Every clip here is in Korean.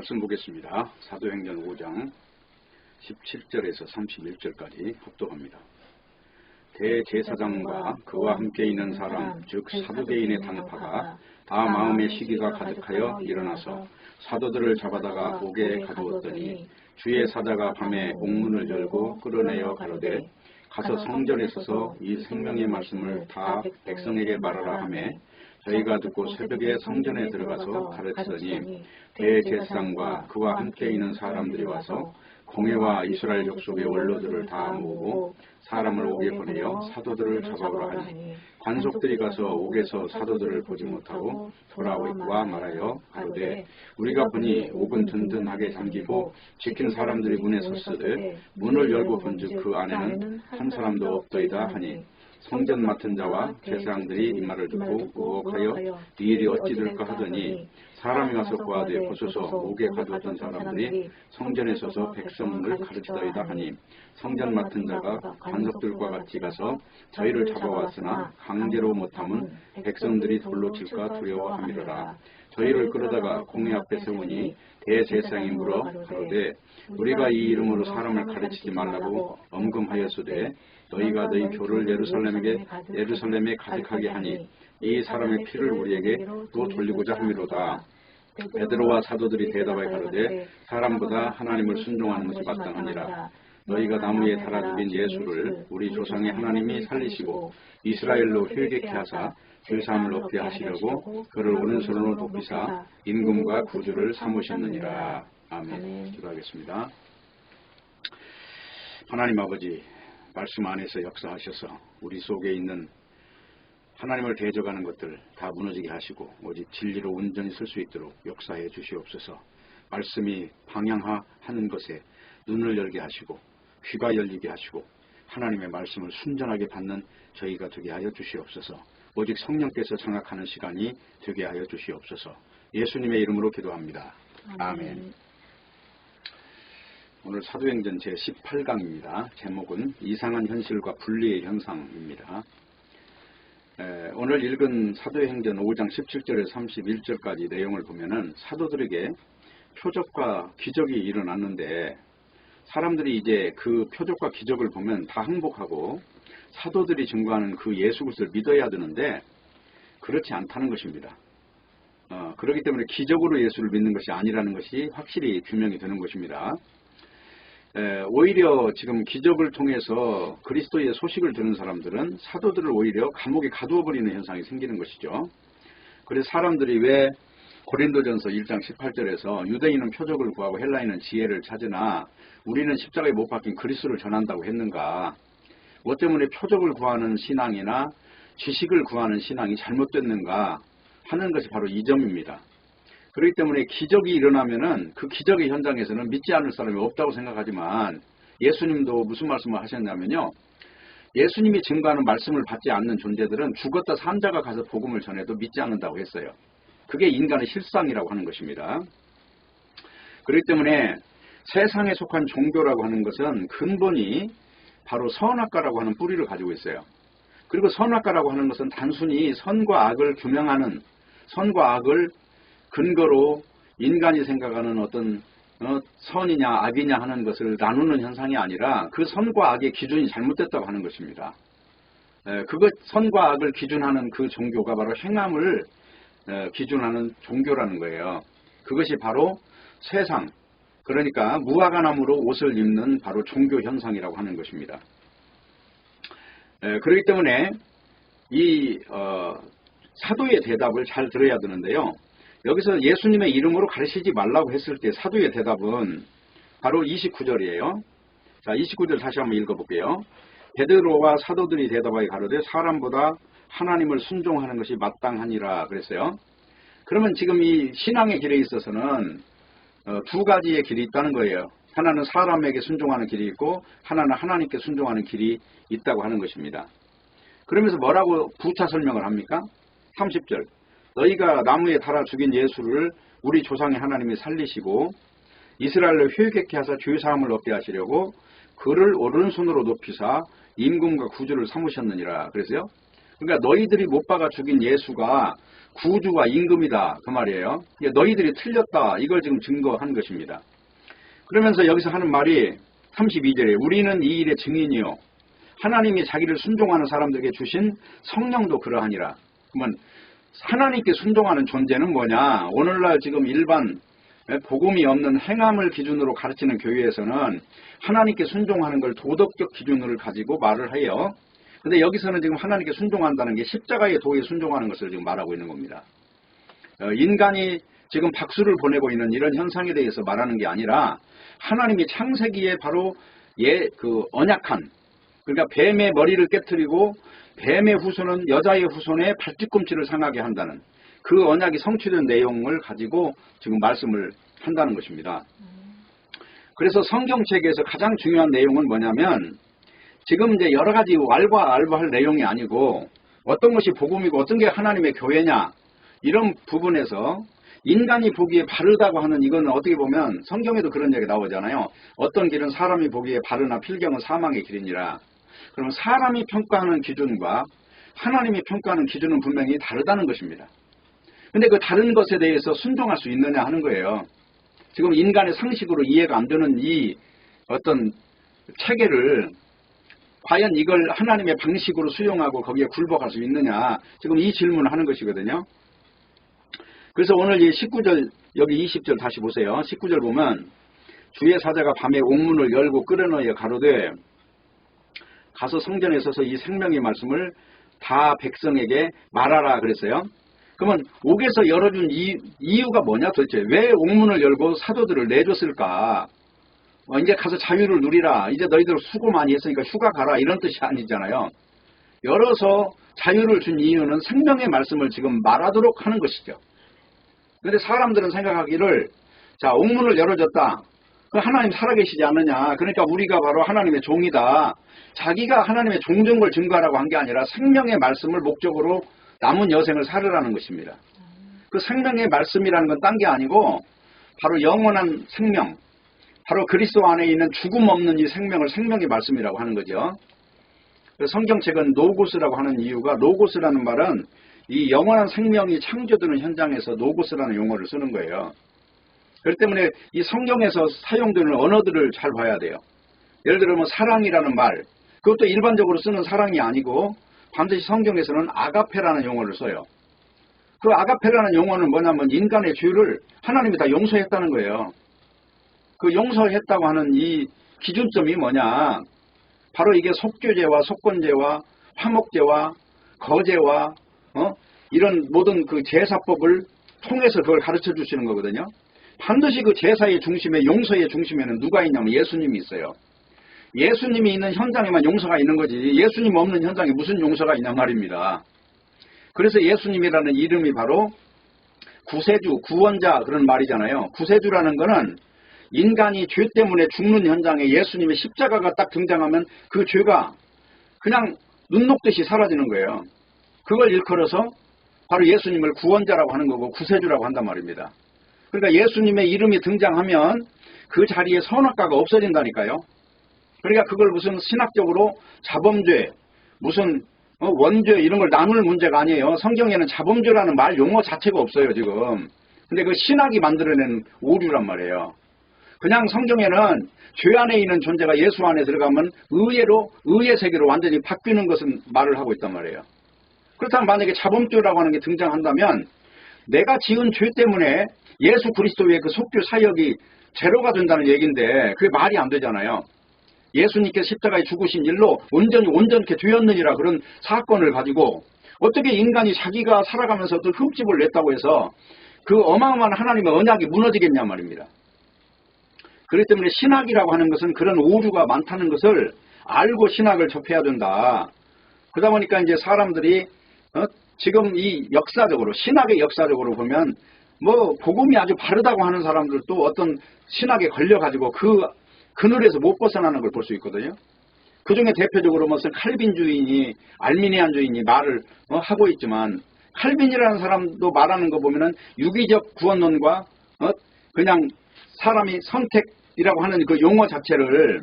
말씀 보겠습니다. 사도행전 5장 17절에서 31절까지 합독합니다. 대제사장과 그와 함께 있는 사람 즉 사두개인의 당파가 다 마음의 시기가 가득하여 일어나서 사도들을 잡아다가 옥에 가두었더니 주의 사자가 밤에 옥문을 열고 끌어내어 가로되 가서 성전에 서서 이 생명의 말씀을 다 백성에게 말하라 하매 저희가 듣고 새벽에 성전에 들어가서 가르치더니 대제사장과 그와 함께 있는 사람들이 와서 공회와 이스라엘 족속의 원로들을 다 모으고 사람을 옥에 보내어 사도들을 잡아오라 하니 관속들이 가서 옥에서 사도들을 보지 못하고 돌아와 말하여 가로되 우리가 보니 옥은 든든하게 잠기고 지킨 사람들이 문에 섰으되 문을 열고 본즉 그 안에는 한 사람도 없더이다 하니 성전 맡은 자와 제사장들이 이 말을 듣고 의혹하여 이 일이 어찌 될까 하더니 사람이 와서 구하되 보소서 옥에 가두었던 사람들이 성전에 서서 백성을 가르치더이다 하니 성전 맡은 자가 관석들과 같이 가서 저희를 잡아왔으나 강제로 못함은 백성들이 돌로 칠까 두려워함이로라. 저희를 끌어다가 공회 앞에 세우니 대제사장이 물어 가로되 우리가 이 이름으로 사람을 가르치지 말라고 엄금하였으되 너희가 너희 교를 예루살렘에 가득하게 하니 이 사람의 피를 우리에게 또 돌리고자 함이로다. 베드로와 사도들이 대답하여 가로되 사람보다 하나님을 순종하는 것이 마땅하니라. 너희가 나무에 달아 죽인 예수를 우리 조상의 하나님이 살리시고 이스라엘로 회개케 하사 죄사함을 얻게 하시려고 그를 오른손으로 높이사 임금과 구주를 삼으셨느니라. 아멘. 기도하겠습니다. 하나님 아버지, 말씀 안에서 역사하셔서 우리 속에 있는 하나님을 대적하는 것들 다 무너지게 하시고 오직 진리로 온전히 설 수 있도록 역사해 주시옵소서. 말씀이 방향하는 것에 눈을 열게 하시고 귀가 열리게 하시고 하나님의 말씀을 순전하게 받는 저희가 되게 하여 주시옵소서. 오직 성령께서 장악하는 시간이 되게 하여 주시옵소서. 예수님의 이름으로 기도합니다. 아멘. 오늘 사도행전 제18강입니다. 제목은 이상한 현실과 분리의 현상입니다. 오늘 읽은 사도행전 5장 17절에서 31절까지 내용을 보면은 사도들에게 표적과 기적이 일어났는데 사람들이 이제 그 표적과 기적을 보면 다 항복하고 사도들이 증거하는 그 예수 그리스도를 믿어야 되는데 그렇지 않다는 것입니다. 그렇기 때문에 기적으로 예수를 믿는 것이 아니라는 것이 확실히 규명이 되는 것입니다. 오히려 지금 기적을 통해서 그리스도의 소식을 듣는 사람들은 사도들을 오히려 감옥에 가두어버리는 현상이 생기는 것이죠. 그래서 사람들이 왜 고린도전서 1장 18절에서 유대인은 표적을 구하고 헬라인은 지혜를 찾으나 우리는 십자가에 못 박힌 그리스도를 전한다고 했는가? 뭐 때문에 표적을 구하는 신앙이나 지식을 구하는 신앙이 잘못됐는가 하는 것이 바로 이 점입니다. 그렇기 때문에 기적이 일어나면은 그 기적의 현장에서는 믿지 않을 사람이 없다고 생각하지만 예수님도 무슨 말씀을 하셨냐면요. 예수님이 증거하는 말씀을 받지 않는 존재들은 죽었다 산 자가 가서 복음을 전해도 믿지 않는다고 했어요. 그게 인간의 실상이라고 하는 것입니다. 그렇기 때문에 세상에 속한 종교라고 하는 것은 근본이 바로 선악과라고 하는 뿌리를 가지고 있어요. 그리고 선악과라고 하는 것은 단순히 선과 악을 규명하는 선과 악을 근거로 인간이 생각하는 어떤 선이냐 악이냐 하는 것을 나누는 현상이 아니라 그 선과 악의 기준이 잘못됐다고 하는 것입니다. 선과 악을 기준하는 그 종교가 바로 행함을 기준하는 종교라는 거예요. 그것이 바로 세상, 그러니까 무화과나무로 옷을 입는 바로 종교 현상이라고 하는 것입니다. 그렇기 때문에 이 사도의 대답을 잘 들어야 되는데요. 여기서 예수님의 이름으로 가르치지 말라고 했을 때 사도의 대답은 바로 29절이에요. 자, 29절 다시 한번 읽어볼게요. 베드로와 사도들이 대답하여 가로되 사람보다 하나님을 순종하는 것이 마땅하니라 그랬어요. 그러면 지금 이 신앙의 길에 있어서는 두 가지의 길이 있다는 거예요. 하나는 사람에게 순종하는 길이 있고 하나는 하나님께 순종하는 길이 있다고 하는 것입니다. 그러면서 뭐라고 부차 설명을 합니까? 30절. 너희가 나무에 달아 죽인 예수를 우리 조상의 하나님이 살리시고 이스라엘로 회개케 하사 죄사함을 얻게 하시려고 그를 오른손으로 높이사 임금과 구주를 삼으셨느니라. 그래서요. 그러니까 너희들이 못 박아 죽인 예수가 구주와 임금이다 그 말이에요. 너희들이 틀렸다 이걸 지금 증거한 것입니다. 그러면서 여기서 하는 말이 32절에 우리는 이 일의 증인이요 하나님이 자기를 순종하는 사람들에게 주신 성령도 그러하니라. 그러면 하나님께 순종하는 존재는 뭐냐? 오늘날 지금 일반 복음이 없는 행함을 기준으로 가르치는 교회에서는 하나님께 순종하는 걸 도덕적 기준을 가지고 말을 해요. 근데 여기서는 지금 하나님께 순종한다는 게 십자가의 도에 순종하는 것을 지금 말하고 있는 겁니다. 인간이 지금 박수를 보내고 있는 이런 현상에 대해서 말하는 게 아니라 하나님이 창세기에 바로 그 언약한, 그러니까 뱀의 머리를 깨뜨리고 뱀의 후손은 여자의 후손의 발뒤꿈치를 상하게 한다는 그 언약이 성취된 내용을 가지고 지금 말씀을 한다는 것입니다. 그래서 성경책에서 가장 중요한 내용은 뭐냐면 지금 이제 여러 가지 왈가왈부할 내용이 아니고 어떤 것이 복음이고 어떤 게 하나님의 교회냐 이런 부분에서 인간이 보기에 바르다고 하는 이거는 어떻게 보면 성경에도 그런 얘기 나오잖아요. 어떤 길은 사람이 보기에 바르나 필경은 사망의 길이니라. 그러면 사람이 평가하는 기준과 하나님이 평가하는 기준은 분명히 다르다는 것입니다. 근데 그 다른 것에 대해서 순종할 수 있느냐 하는 거예요. 지금 인간의 상식으로 이해가 안 되는 이 어떤 체계를 과연 이걸 하나님의 방식으로 수용하고 거기에 굴복할 수 있느냐 지금 이 질문을 하는 것이거든요. 그래서 오늘 이 19절 여기 20절 다시 보세요. 19절 보면 주의 사자가 밤에 옥문을 열고 끌어넣어 가로되 가서 성전에 서서 이 생명의 말씀을 다 백성에게 말하라 그랬어요. 그러면 옥에서 열어준 이유가 뭐냐 도대체 왜 옥문을 열고 사도들을 내줬을까? 이제 가서 자유를 누리라. 이제 너희들 수고 많이 했으니까 휴가 가라. 이런 뜻이 아니잖아요. 열어서 자유를 준 이유는 생명의 말씀을 지금 말하도록 하는 것이죠. 그런데 사람들은 생각하기를 자 옥문을 열어줬다. 하나님 살아계시지 않느냐. 그러니까 우리가 바로 하나님의 종이다. 자기가 하나님의 종된 걸 증거하라고 한 게 아니라 생명의 말씀을 목적으로 남은 여생을 살으라는 것입니다. 그 생명의 말씀이라는 건 딴 게 아니고 바로 영원한 생명, 바로 그리스도 안에 있는 죽음 없는 이 생명을 생명의 말씀이라고 하는 거죠. 성경책은 노고스라고 하는 이유가 로고스라는 말은 이 영원한 생명이 창조되는 현장에서 노고스라는 용어를 쓰는 거예요. 그렇기 때문에 이 성경에서 사용되는 언어들을 잘 봐야 돼요. 예를 들면 사랑이라는 말, 그것도 일반적으로 쓰는 사랑이 아니고 반드시 성경에서는 아가페라는 용어를 써요. 그 아가페라는 용어는 뭐냐면 인간의 죄를 하나님이 다 용서했다는 거예요. 그 용서했다고 하는 이 기준점이 뭐냐? 바로 이게 속죄죄와 속건죄와 화목죄와 거죄와 이런 모든 그 제사법을 통해서 그걸 가르쳐 주시는 거거든요. 반드시 그 제사의 중심에 용서의 중심에는 누가 있냐면 예수님이 있어요. 예수님이 있는 현장에만 용서가 있는 거지 예수님 없는 현장에 무슨 용서가 있냐 말입니다. 그래서 예수님이라는 이름이 바로 구세주, 구원자 그런 말이잖아요. 구세주라는 거는 인간이 죄 때문에 죽는 현장에 예수님의 십자가가 딱 등장하면 그 죄가 그냥 눈 녹듯이 사라지는 거예요. 그걸 일컬어서 바로 예수님을 구원자라고 하는 거고 구세주라고 한단 말입니다. 그러니까 예수님의 이름이 등장하면 그 자리에 선악과가 없어진다니까요. 그러니까 그걸 무슨 신학적으로 자범죄, 무슨 원죄 이런 걸 나눌 문제가 아니에요. 성경에는 자범죄라는 말 용어 자체가 없어요 지금. 근데 그 신학이 만들어낸 오류란 말이에요. 그냥 성경에는 죄 안에 있는 존재가 예수 안에 들어가면 의의 세계로 완전히 바뀌는 것은 말을 하고 있단 말이에요. 그렇다면 만약에 자범죄라고 하는 게 등장한다면 내가 지은 죄 때문에 예수 그리스도의 그 속죄 사역이 제로가 된다는 얘기인데 그게 말이 안 되잖아요. 예수님께서 십자가에 죽으신 일로 온전케 되었느니라 그런 사건을 가지고 어떻게 인간이 자기가 살아가면서도 흠집을 냈다고 해서 그 어마어마한 하나님의 언약이 무너지겠냐 말입니다. 그렇기 때문에 신학이라고 하는 것은 그런 오류가 많다는 것을 알고 신학을 접해야 된다. 그러다 보니까 이제 사람들이 지금 이 역사적으로 신학의 역사적으로 보면 뭐 복음이 아주 바르다고 하는 사람들도 어떤 신학에 걸려가지고 그 그늘에서 못 벗어나는 걸 볼 수 있거든요. 그 중에 대표적으로 무슨 칼빈주의니 알미니안주의니 말을 하고 있지만 칼빈이라는 사람도 말하는 거 보면은 유기적 구원론과 그냥 사람이 선택이라고 하는 그 용어 자체를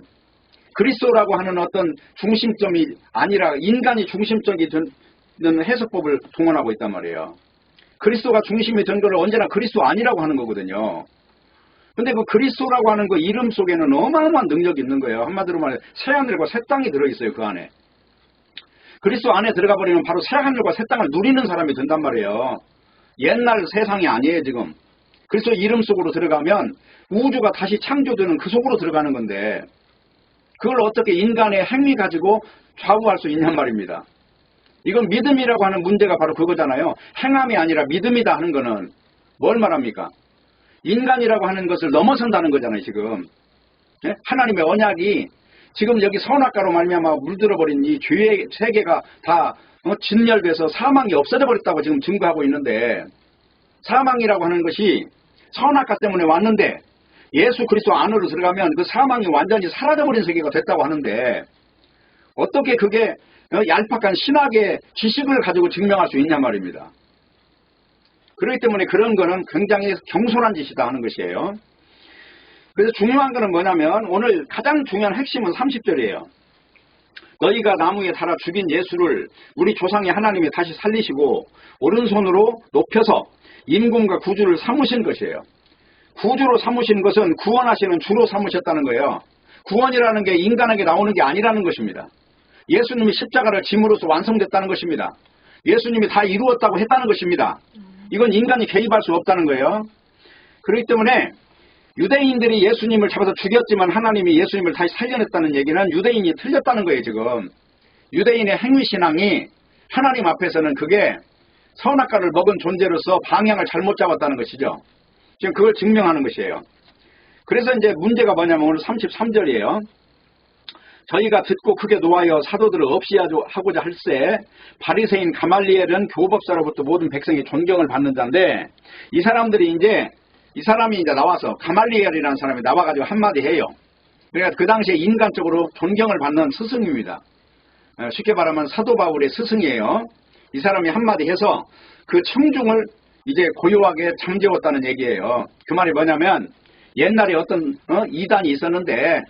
그리스도라고 하는 어떤 중심점이 아니라 인간이 중심적이 된 해석법을 동원하고 있단 말이에요. 그리스도가 중심이 된 거를 언제나 그리스도 아니라고 하는 거거든요. 근데 그 그리스도라고 하는 그 이름 속에는 어마어마한 능력이 있는 거예요. 한마디로 말해 새하늘과 새 땅이 들어있어요. 그 안에. 그리스도 안에 들어가 버리면 바로 새하늘과 새 땅을 누리는 사람이 된단 말이에요. 옛날 세상이 아니에요. 지금. 그리스도 이름 속으로 들어가면 우주가 다시 창조되는 그 속으로 들어가는 건데 그걸 어떻게 인간의 행위 가지고 좌우할 수 있냔 말입니다. 이건 믿음이라고 하는 문제가 바로 그거잖아요. 행함이 아니라 믿음이다 하는 거는 뭘 말합니까? 인간이라고 하는 것을 넘어선다는 거잖아요. 지금 하나님의 언약이 지금 여기 선악과로 말미암아 물들어버린 이 죄의 세계가 다 진멸돼서 사망이 없어져 버렸다고 지금 증거하고 있는데 사망이라고 하는 것이 선악과 때문에 왔는데 예수 그리스도 안으로 들어가면 그 사망이 완전히 사라져버린 세계가 됐다고 하는데 어떻게 그게 얄팍한 신학의 지식을 가지고 증명할 수 있냐 말입니다. 그렇기 때문에 그런 거는 굉장히 경솔한 짓이다 하는 것이에요. 그래서 중요한 거는 뭐냐면 오늘 가장 중요한 핵심은 30절이에요. 너희가 나무에 달아 죽인 예수를 우리 조상의 하나님이 다시 살리시고 오른손으로 높여서 임금과 구주를 삼으신 것이에요. 구주로 삼으신 것은 구원하시는 주로 삼으셨다는 거예요. 구원이라는 게 인간에게 나오는 게 아니라는 것입니다. 예수님이 십자가를 짐으로써 완성됐다는 것입니다. 예수님이 다 이루었다고 했다는 것입니다. 이건 인간이 개입할 수 없다는 거예요. 그렇기 때문에 유대인들이 예수님을 잡아서 죽였지만 하나님이 예수님을 다시 살려냈다는 얘기는 유대인이 틀렸다는 거예요. 지금 유대인의 행위신앙이 하나님 앞에서는 그게 선악과를 먹은 존재로서 방향을 잘못 잡았다는 것이죠. 지금 그걸 증명하는 것이에요. 그래서 이제 문제가 뭐냐면 오늘 33절이에요. 저희가 듣고 크게 노하여 사도들을 없이 하고자 할세 바리새인 가말리엘은 교법사로부터 모든 백성이 존경을 받는 자인데 이 사람이 이제 나와서 가말리엘이라는 사람이 나와가지고 한마디 해요. 그러니까 그 당시에 인간적으로 존경을 받는 스승입니다. 쉽게 말하면 사도 바울의 스승이에요. 이 사람이 한마디 해서 그 청중을 이제 고요하게 잠재웠다는 얘기예요. 그 말이 뭐냐면 옛날에 어떤 이단이 있었는데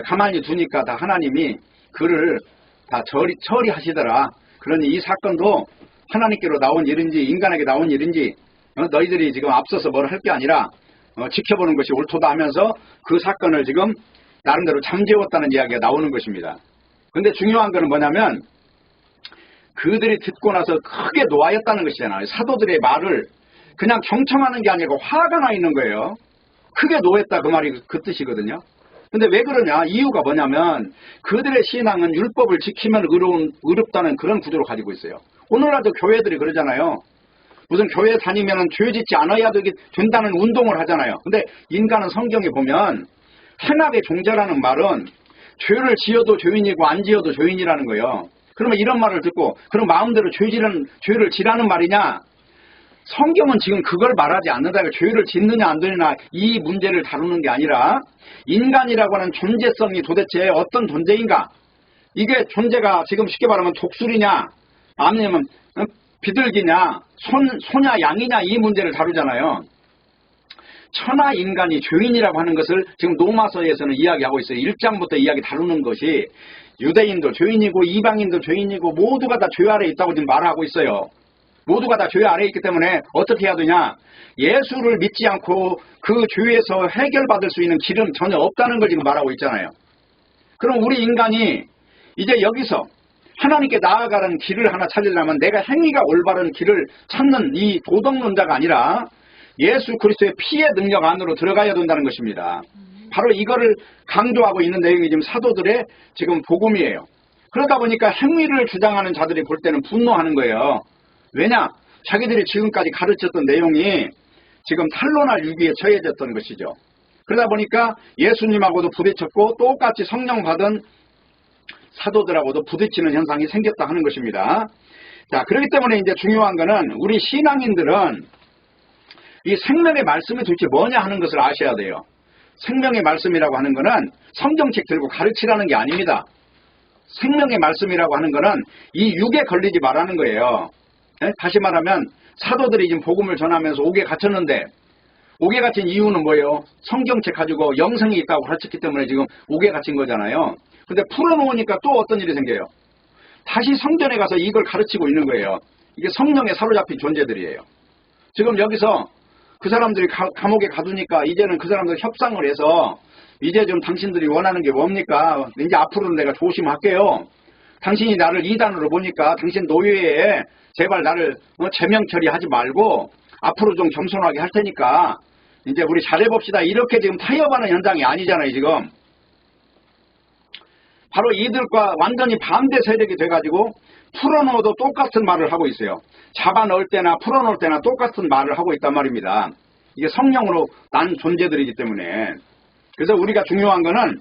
가만히 두니까 다 하나님이 그를 다 처리하시더라. 그러니 이 사건도 하나님께로 나온 일인지 인간에게 나온 일인지 너희들이 지금 앞서서 뭘 할 게 아니라 지켜보는 것이 옳도다 하면서 그 사건을 지금 나름대로 잠재웠다는 이야기가 나오는 것입니다. 근데 중요한 거는 뭐냐면 그들이 듣고 나서 크게 노하였다는 것이잖아요. 사도들의 말을 그냥 경청하는 게 아니고 화가 나 있는 거예요. 크게 노했다 그 말이 그 뜻이거든요. 근데 왜 그러냐? 이유가 뭐냐면 그들의 신앙은 율법을 지키면 의롭다는 그런 구조를 가지고 있어요. 오늘날도 교회들이 그러잖아요. 무슨 교회 다니면 죄 짓지 않아야 된다는 운동을 하잖아요. 근데 인간은 성경에 보면 행악의 종자라는 말은 죄를 지어도 죄인이고 안 지어도 죄인이라는 거예요. 그러면 이런 말을 듣고 그럼 마음대로 죄를 지라는 말이냐? 성경은 지금 그걸 말하지 않는다. 죄를 짓느냐 안 되느냐 이 문제를 다루는 게 아니라 인간이라고 하는 존재성이 도대체 어떤 존재인가? 이게 존재가 지금 쉽게 말하면 독수리냐 아니면 비둘기냐 소냐 양이냐 이 문제를 다루잖아요. 천하 인간이 죄인이라고 하는 것을 지금 로마서에서는 이야기하고 있어요. 1장부터 이야기 다루는 것이 유대인도 죄인이고 이방인도 죄인이고 모두가 다 죄 아래에 있다고 지금 말하고 있어요. 모두가 다 죄 아래에 있기 때문에 어떻게 해야 되냐? 예수를 믿지 않고 그 죄에서 해결받을 수 있는 길은 전혀 없다는 걸 지금 말하고 있잖아요. 그럼 우리 인간이 이제 여기서 하나님께 나아가는 길을 하나 찾으려면 내가 행위가 올바른 길을 찾는 이 도덕론자가 아니라 예수 그리스도의 피의 능력 안으로 들어가야 된다는 것입니다. 바로 이거를 강조하고 있는 내용이 지금 사도들의 지금 복음이에요. 그러다 보니까 행위를 주장하는 자들이 볼 때는 분노하는 거예요. 왜냐? 자기들이 지금까지 가르쳤던 내용이 지금 탄로날 위기에 처해졌던 것이죠. 그러다 보니까 예수님하고도 부딪혔고 똑같이 성령 받은 사도들하고도 부딪히는 현상이 생겼다 하는 것입니다. 자, 그렇기 때문에 이제 중요한 거는 우리 신앙인들은 이 생명의 말씀이 도대체 뭐냐 하는 것을 아셔야 돼요. 생명의 말씀이라고 하는 거는 성경책 들고 가르치라는 게 아닙니다. 생명의 말씀이라고 하는 거는 이 육에 걸리지 말라는 거예요. 다시 말하면 사도들이 지금 복음을 전하면서 옥에 갇혔는데 옥에 갇힌 이유는 뭐예요? 성경책 가지고 영생이 있다고 가르쳤기 때문에 지금 옥에 갇힌 거잖아요. 근데 풀어놓으니까 또 어떤 일이 생겨요? 다시 성전에 가서 이걸 가르치고 있는 거예요. 이게 성령에 사로잡힌 존재들이에요. 지금 여기서 그 사람들이 감옥에 가두니까 이제는 그 사람들 협상을 해서 이제 좀 당신들이 원하는 게 뭡니까? 이제 앞으로는 내가 조심할게요. 당신이 나를 이단으로 보니까 당신 노예에 제발 나를 제명 처리하지 말고 앞으로 좀 겸손하게 할 테니까 이제 우리 잘해봅시다. 이렇게 지금 타협하는 현장이 아니잖아요, 지금. 바로 이들과 완전히 반대 세력이 돼가지고 풀어놓어도 똑같은 말을 하고 있어요. 잡아넣을 때나 풀어놓을 때나 똑같은 말을 하고 있단 말입니다. 이게 성령으로 난 존재들이기 때문에. 그래서 우리가 중요한 거는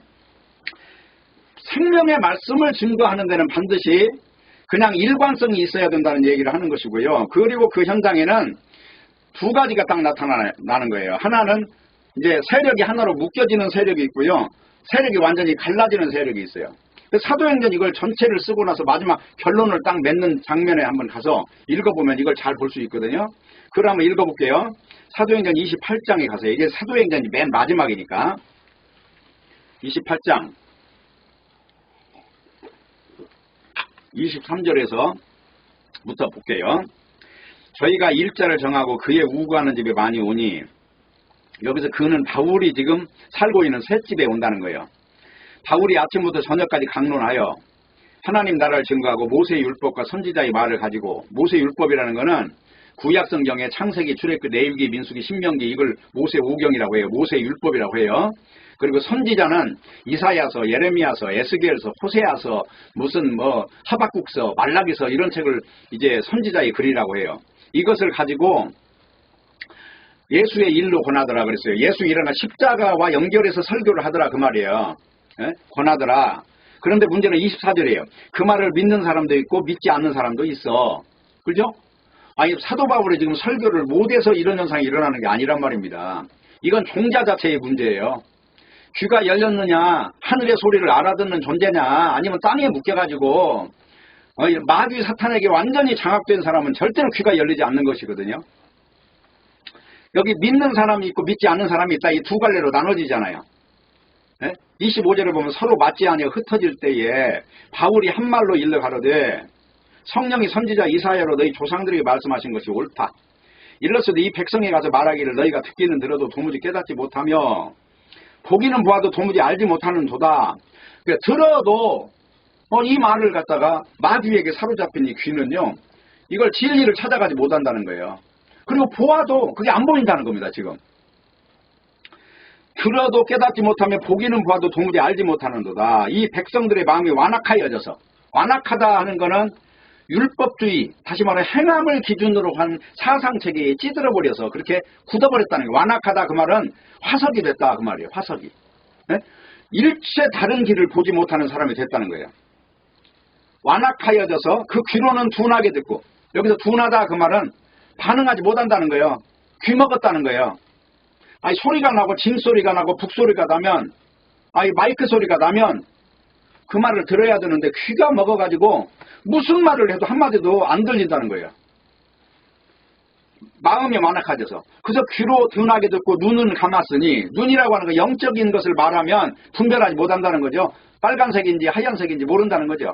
생명의 말씀을 증거하는 데는 반드시 그냥 일관성이 있어야 된다는 얘기를 하는 것이고요. 그리고 그 현장에는 두 가지가 딱 나타나는 거예요. 하나는 이제 세력이 하나로 묶여지는 세력이 있고요. 세력이 완전히 갈라지는 세력이 있어요. 사도행전 이걸 전체를 쓰고 나서 마지막 결론을 딱 맺는 장면에 한번 가서 읽어보면 이걸 잘 볼 수 있거든요. 그걸 한번 읽어볼게요. 사도행전 28장에 가서 이게 사도행전이 맨 마지막이니까 28장 23절에서부터 볼게요. 저희가 일자를 정하고 그의 우구하는 집에 많이 오니 여기서 그는 바울이 지금 살고 있는 새 집에 온다는 거예요. 바울이 아침부터 저녁까지 강론하여 하나님 나라를 증거하고 모세의 율법과 선지자의 말을 가지고 모세의 율법이라는 거는 구약성경의 창세기, 출애굽기, 레위기, 민수기, 신명기 이걸 모세 오경이라고 해요. 모세의 율법이라고 해요. 그리고 선지자는 이사야서, 예레미야서, 에스겔서, 호세아서, 무슨 하박국서, 말라기서 이런 책을 이제 선지자의 글이라고 해요. 이것을 가지고 예수의 일로 권하더라 그랬어요. 예수 일어나 십자가와 연결해서 설교를 하더라 그 말이에요. 권하더라. 그런데 문제는 24절이에요. 그 말을 믿는 사람도 있고 믿지 않는 사람도 있어. 그죠? 아니 사도 바울이 지금 설교를 못해서 이런 현상이 일어나는 게 아니란 말입니다. 이건 종자 자체의 문제예요. 귀가 열렸느냐, 하늘의 소리를 알아듣는 존재냐, 아니면 땅에 묶여가지고 마귀 사탄에게 완전히 장악된 사람은 절대로 귀가 열리지 않는 것이거든요. 여기 믿는 사람이 있고 믿지 않는 사람이 있다. 이 두 갈래로 나눠지잖아요. 25절에 보면 서로 맞지 아니하여 흩어질 때에 바울이 한 말로 일러 가로되 성령이 선지자 이사야로 너희 조상들에게 말씀하신 것이 옳다. 일렀으되 이 백성에 가서 말하기를 너희가 듣기는 들어도 도무지 깨닫지 못하며 보기는 보아도 도무지 알지 못하는 도다. 그러니까 들어도 이 말을 갖다가 마귀에게 사로잡힌 이 귀는요. 이걸 진리를 찾아가지 못한다는 거예요. 그리고 보아도 그게 안 보인다는 겁니다. 지금. 들어도 깨닫지 못하며 보기는 보아도 도무지 알지 못하는도다. 이 백성들의 마음이 완악하여져서 완악하다 하는 거는 율법주의, 다시 말해 행함을 기준으로 한 사상체계에 찌들어버려서 그렇게 굳어버렸다는 거예요. 완악하다 그 말은 화석이 됐다 그 말이에요. 화석이. 일체 다른 길을 보지 못하는 사람이 됐다는 거예요. 완악하여져서 그 귀로는 둔하게 듣고 여기서 둔하다 그 말은 반응하지 못한다는 거예요. 귀 먹었다는 거예요. 아니 소리가 나고 징소리가 나고 북소리가 나면 아니 마이크 소리가 나면 그 말을 들어야 되는데 귀가 먹어가지고 무슨 말을 해도 한마디도 안 들린다는 거예요. 마음이 완악해져서. 그래서 귀로 둔하게 듣고 눈은 감았으니 눈이라고 하는 거 영적인 것을 말하면 분별하지 못한다는 거죠. 빨간색인지 하얀색인지 모른다는 거죠.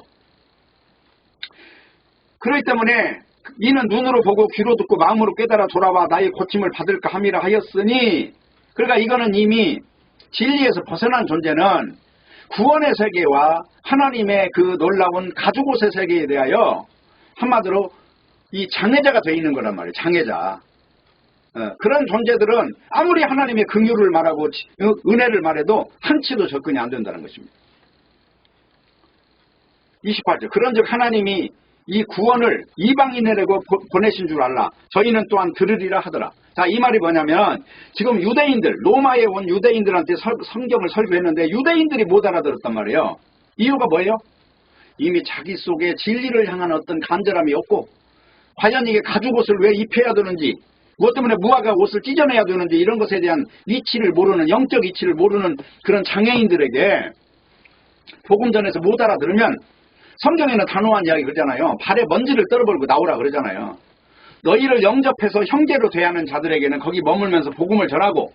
그렇기 때문에 이는 눈으로 보고 귀로 듣고 마음으로 깨달아 돌아와 나의 고침을 받을까 함이라 하였으니 그러니까 이거는 이미 진리에서 벗어난 존재는 구원의 세계와 하나님의 그 놀라운 가죽옷의 세계에 대하여 한마디로 이 장애자가 되어 있는 거란 말이에요. 장애자. 그런 존재들은 아무리 하나님의 긍휼을 말하고 은혜를 말해도 한치도 접근이 안 된다는 것입니다. 28절. 그런즉 하나님이 이 구원을 이방인에게로 보내신 줄 알라. 저희는 또한 들으리라 하더라. 자, 이 말이 뭐냐면 지금 유대인들, 로마에 온 유대인들한테 성경을 설교했는데 유대인들이 못 알아들었단 말이에요. 이유가 뭐예요? 이미 자기 속에 진리를 향한 어떤 간절함이 없고 과연 이게 가죽옷을 왜 입혀야 되는지 무엇 때문에 무화과 옷을 찢어내야 되는지 이런 것에 대한 이치를 모르는 영적 이치를 모르는 그런 장애인들에게 복음 전에서 못 알아들으면 성경에는 단호한 이야기 그러잖아요. 발에 먼지를 떨어버리고 나오라 그러잖아요. 너희를 영접해서 형제로 대하는 자들에게는 거기 머물면서 복음을 전하고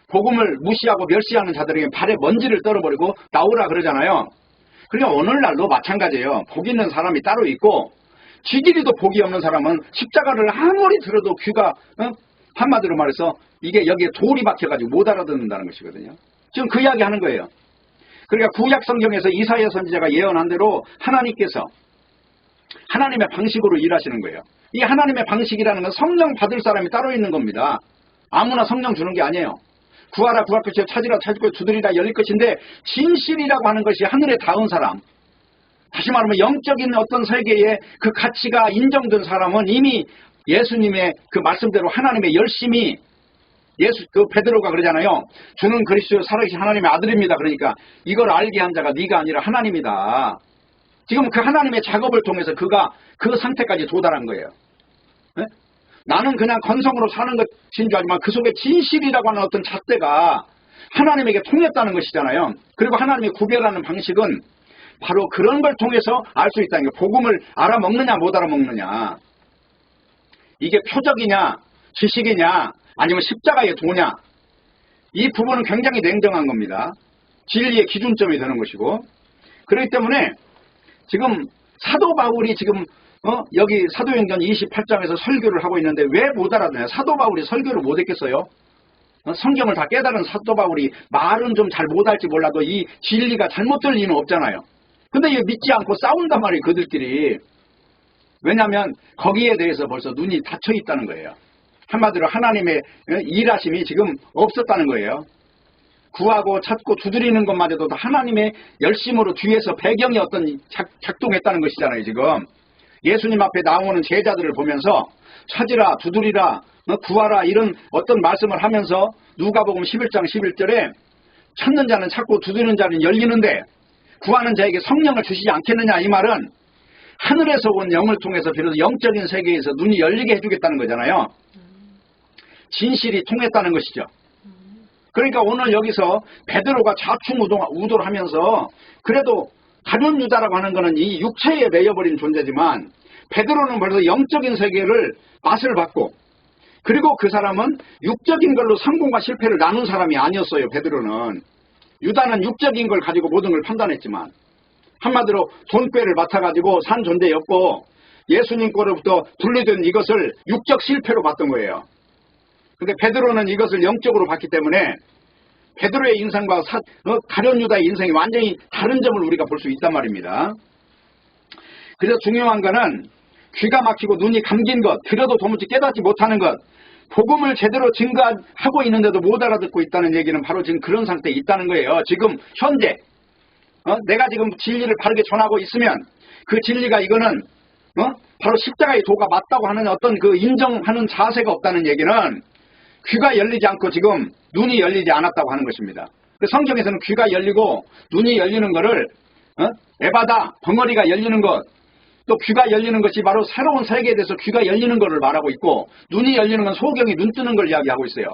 복음을 무시하고 멸시하는 자들에게 발에 먼지를 떨어버리고 나오라 그러잖아요. 그러니까 오늘날도 마찬가지예요. 복 있는 사람이 따로 있고 지지리도 복이 없는 사람은 십자가를 아무리 들어도 귀가 한마디로 말해서 이게 여기에 돌이 박혀가지고 못 알아듣는다는 것이거든요. 지금 그 이야기 하는 거예요. 그러니까 구약 성경에서 이사야 선지자가 예언한 대로 하나님께서 하나님의 방식으로 일하시는 거예요. 이 하나님의 방식이라는 건 성령 받을 사람이 따로 있는 겁니다. 아무나 성령 주는 게 아니에요. 구하라 구할 것이요 찾으라 찾을 것이요 두드리라 열릴 것인데 진실이라고 하는 것이 하늘에 닿은 사람, 다시 말하면 영적인 어떤 세계에 그 가치가 인정된 사람은 이미 예수님의 그 말씀대로 하나님의 열심히 그 베드로가 그러잖아요. 주는 그리스도 살아계신 하나님의 아들입니다. 그러니까 이걸 알게 한 자가 네가 아니라 하나님이다. 지금 그 하나님의 작업을 통해서 그가 그 상태까지 도달한 거예요. 네? 나는 그냥 건성으로 사는 것인 줄 알지만 그 속에 진실이라고 하는 어떤 잣대가 하나님에게 통했다는 것이잖아요. 그리고 하나님이 구별하는 방식은 바로 그런 걸 통해서 알 수 있다는 게 복음을 알아먹느냐 못 알아먹느냐, 이게 표적이냐 지식이냐 아니면 십자가의 도냐, 이 부분은 굉장히 냉정한 겁니다. 진리의 기준점이 되는 것이고, 그렇기 때문에 지금 사도 바울이 지금 여기 사도행전 28장에서 설교를 하고 있는데 왜 못 알아듣냐. 사도 바울이 설교를 못 했겠어요? 성경을 다 깨달은 사도 바울이 말은 좀 잘 못할지 몰라도 이 진리가 잘못될 리는 없잖아요. 근데 이거 믿지 않고 싸운단 말이에요, 그들끼리. 왜냐하면 거기에 대해서 벌써 눈이 닫혀 있다는 거예요. 한마디로 하나님의 일하심이 지금 없었다는 거예요. 구하고 찾고 두드리는 것마저도 다 하나님의 열심으로 뒤에서 배경이 어떤 작동했다는 것이잖아요. 지금 예수님 앞에 나오는 제자들을 보면서 찾으라 두드리라 구하라 이런 어떤 말씀을 하면서 누가복음 11장 11절에 찾는 자는 찾고 두드리는 자는 열리는데 구하는 자에게 성령을 주시지 않겠느냐, 이 말은 하늘에서 온 영을 통해서 비로소 영적인 세계에서 눈이 열리게 해주겠다는 거잖아요. 진실이 통했다는 것이죠. 그러니까 오늘 여기서 베드로가 좌충우돌 하면서 그래도 가룟 유다라고 하는 것은 이 육체에 매여버린 존재지만 베드로는 벌써 영적인 세계를 맛을 봤고, 그리고 그 사람은 육적인 걸로 성공과 실패를 나눈 사람이 아니었어요. 베드로는. 유다는 육적인 걸 가지고 모든 걸 판단했지만 한마디로 돈꾀를 맡아가지고 산 존재였고 예수님 거로부터 분리된 이것을 육적 실패로 봤던 거예요. 근데 베드로는 이것을 영적으로 봤기 때문에 베드로의 인생과 가룟 유다의 인생이 완전히 다른 점을 우리가 볼 수 있단 말입니다. 그래서 중요한 거는 귀가 막히고 눈이 감긴 것, 들어도 도무지 깨닫지 못하는 것, 복음을 제대로 증거하고 있는데도 못 알아듣고 있다는 얘기는 바로 지금 그런 상태에 있다는 거예요. 지금 현재 내가 지금 진리를 바르게 전하고 있으면 그 진리가 이거는 바로 십자가의 도가 맞다고 하는 어떤 그 인정하는 자세가 없다는 얘기는 귀가 열리지 않고 지금 눈이 열리지 않았다고 하는 것입니다. 성경에서는 귀가 열리고 눈이 열리는 것을 에바다, 벙어리가 열리는 것, 또 귀가 열리는 것이 바로 새로운 세계에 대해서 귀가 열리는 것을 말하고 있고, 눈이 열리는 건 소경이 눈 뜨는 걸 이야기하고 있어요.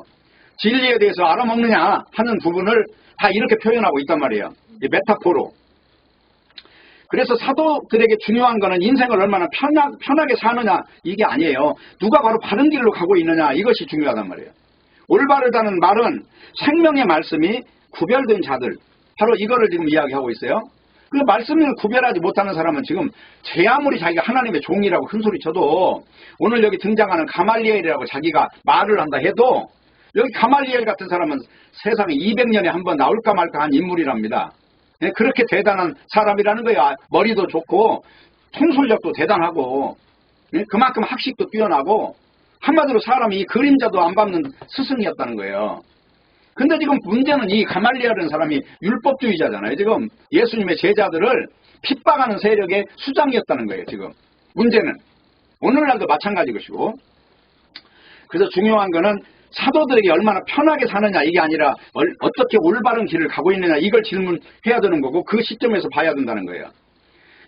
진리에 대해서 알아먹느냐 하는 부분을 다 이렇게 표현하고 있단 말이에요. 이 메타포로. 그래서 사도들에게 중요한 거는 인생을 얼마나 편하게 사느냐 이게 아니에요. 누가 바로 바른 길로 가고 있느냐, 이것이 중요하단 말이에요. 올바르다는 말은 생명의 말씀이 구별된 자들, 바로 이거를 지금 이야기하고 있어요. 그 말씀을 구별하지 못하는 사람은 지금 제 아무리 자기가 하나님의 종이라고 큰소리 쳐도, 오늘 여기 등장하는 가말리엘이라고 자기가 말을 한다 해도 여기 가말리엘 같은 사람은 세상에 200년에 한 번 나올까 말까 한 인물이랍니다. 그렇게 대단한 사람이라는 거야. 머리도 좋고 통솔력도 대단하고 그만큼 학식도 뛰어나고 한마디로 사람이 그림자도 안 밟는 스승이었다는 거예요. 근데 지금 문제는 이 가말리엘이라는 사람이 율법주의자잖아요. 지금 예수님의 제자들을 핍박하는 세력의 수장이었다는 거예요. 지금 문제는 오늘날도 마찬가지 것이고, 그래서 중요한 거는 사도들에게 얼마나 편하게 사느냐 이게 아니라 어떻게 올바른 길을 가고 있느냐, 이걸 질문해야 되는 거고 그 시점에서 봐야 된다는 거예요.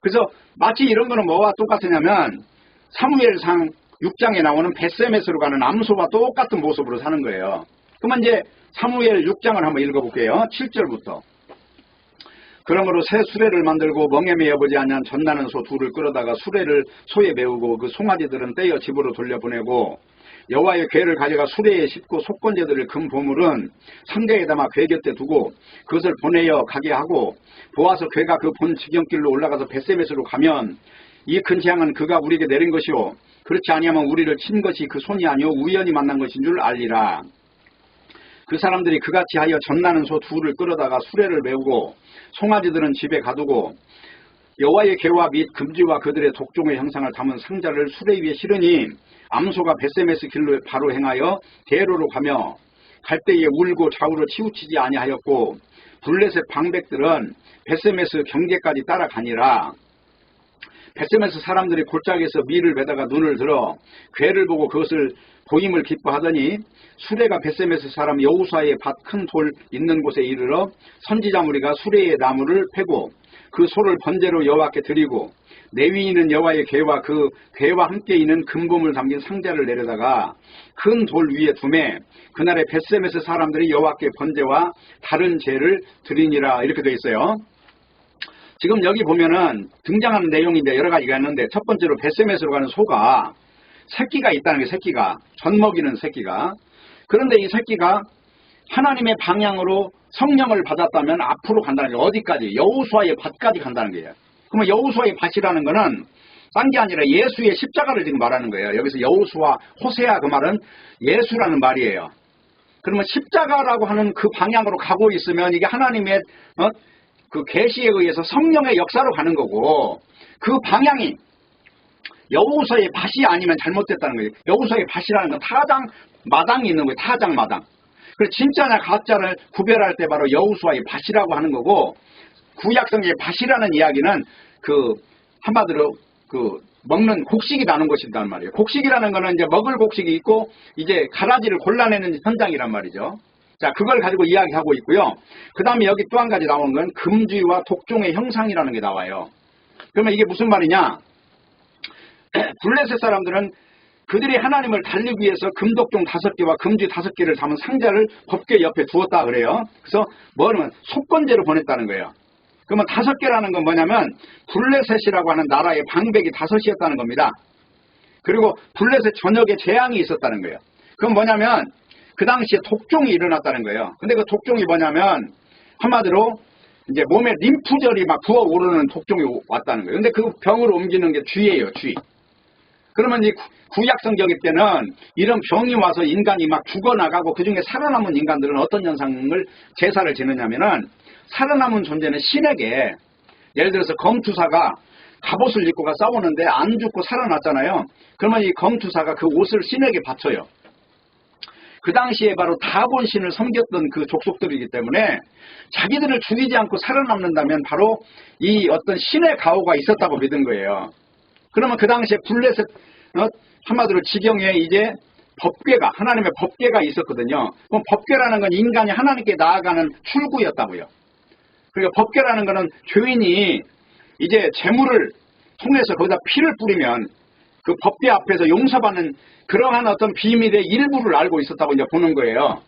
그래서 마치 이런 거는 뭐와 똑같으냐면 사무엘상 6장에 나오는 벳세메스로 가는 암소와 똑같은 모습으로 사는 거예요. 그러면 이제 사무엘 6장을 한번 읽어볼게요. 7절부터. 그러므로 새 수레를 만들고 멍에 매어보지 아니한 젖나는 소 둘을 끌어다가 소에 메우고 그 송아지들은 떼어 집으로 돌려보내고 여호와의 궤를 가져가 수레에 싣고 속건제들을 금 보물은 상자에 담아 궤 곁에 두고 그것을 보내어 가게 하고 보아서 궤가 그 본 지경길로 올라가서 벳세메스로 가면 이 큰 재앙은 그가 우리에게 내린 것이요 그렇지 아니하면 우리를 친 것이 그 손이 아니요 우연히 만난 것인 줄 알리라. 그 사람들이 그같이 하여 젖나는 소 둘을 끌어다가 수레를 메우고 송아지들은 집에 가두고 여호와의 궤와 및 금지와 그들의 독종의 형상을 담은 상자를 수레 위에 실으니 암소가 벳세메스 길로 바로 행하여 대로로 가며 갈 때에 울고 좌우로 치우치지 아니하였고 블레셋 방백들은 벳세메스 경계까지 따라가니라. 벳세메스 사람들이 골짜기에서 밀을 매다가 눈을 들어 궤를 보고 그것을 보임을 기뻐하더니 수레가 벳세메스 사람 여호수아의 밭 큰 돌 있는 곳에 이르러 선지자 무리가 수레의 나무를 패고 그 소를 번제로 여호와께 드리고 레위인은 여호와의 궤와 그 궤와 함께 있는 금품을 담긴 상자를 내려다가 큰 돌 위에 두매 그날에 벳세메스 사람들이 여호와께 번제와 다른 제를 드리니라. 이렇게 되어 있어요. 지금 여기 보면은 등장하는 내용인데 여러 가지가 있는데 첫 번째로 벳세메스로 가는 소가 새끼가 있다는 게 새끼가 젖 먹이는 새끼가. 그런데 이 새끼가 하나님의 방향으로 성령을 받았다면 앞으로 간다는 게 어디까지? 여호수아의 밭까지 간다는 거예요. 그러면 여호수아의 밭이라는 거는 딴 게 아니라 예수의 십자가를 지금 말하는 거예요. 여기서 여호수아, 호세아 그 말은 예수라는 말이에요. 그러면 십자가라고 하는 그 방향으로 가고 있으면 이게 하나님의 그 계시에 의해서 성령의 역사로 가는 거고 그 방향이 여호수아의 밭이 아니면 잘못됐다는 거예요. 여호수아의 밭이라는 건 타장 마당이 있는 거예요. 타장 마당. 그래서 진짜냐 가짜를 구별할 때 바로 여호수아의 밭이라고 하는 거고 구약성의 밭이라는 이야기는 그 한마디로 그 먹는 곡식이 나는 것이란 말이에요. 곡식이라는 거는 이제 먹을 곡식이 있고 이제 가라지를 골라내는 현장이란 말이죠. 자, 그걸 가지고 이야기하고 있고요. 그 다음에 여기 또 한 가지 나오는 건 금주와 독종의 형상이라는 게 나와요. 그러면 이게 무슨 말이냐? 블레셋 사람들은 그들이 하나님을 달리기 위해서 금독종 5개와 금주 5개를 담은 상자를 법궤 옆에 두었다 그래요. 그래서 뭐냐면 속건제로 보냈다는 거예요. 그러면 5개라는 건 뭐냐면 블레셋이라고 하는 나라의 방백이 5이었다는 겁니다. 그리고 블레셋 전역에 재앙이 있었다는 거예요. 그건 뭐냐면 그 당시에 독종이 일어났다는 거예요. 근데 그 독종이 뭐냐면 한마디로 이제 몸에 림프절이 막 부어오르는 독종이 왔다는 거예요. 근데 그 병을 옮기는 게 쥐예요, 쥐. 그러면 이 구약 성경 때는 이런 병이 와서 인간이 막 죽어나가고 그 중에 살아남은 인간들은 어떤 현상을 제사를 지느냐면은 살아남은 존재는 신에게 예를 들어서 검투사가 갑옷을 입고 싸우는데 안 죽고 살아났잖아요. 그러면 이 검투사가 그 옷을 신에게 바쳐요. 그 당시에 바로 다곤 신을 섬겼던 그 족속들이기 때문에 자기들을 죽이지 않고 살아남는다면 바로 이 어떤 신의 가호가 있었다고 믿은 거예요. 그러면 그 당시에 블레셋 한마디로 지경에 이제 법궤가 하나님의 법궤가 있었거든요. 그럼 법궤라는 건 인간이 하나님께 나아가는 출구였다고요. 그러니까 법궤라는 거는 죄인이 이제 재물을 통해서 거기다 피를 뿌리면 그 법궤 앞에서 용서받는 그러한 어떤 비밀의 일부를 알고 있었다고 이제 보는 거예요.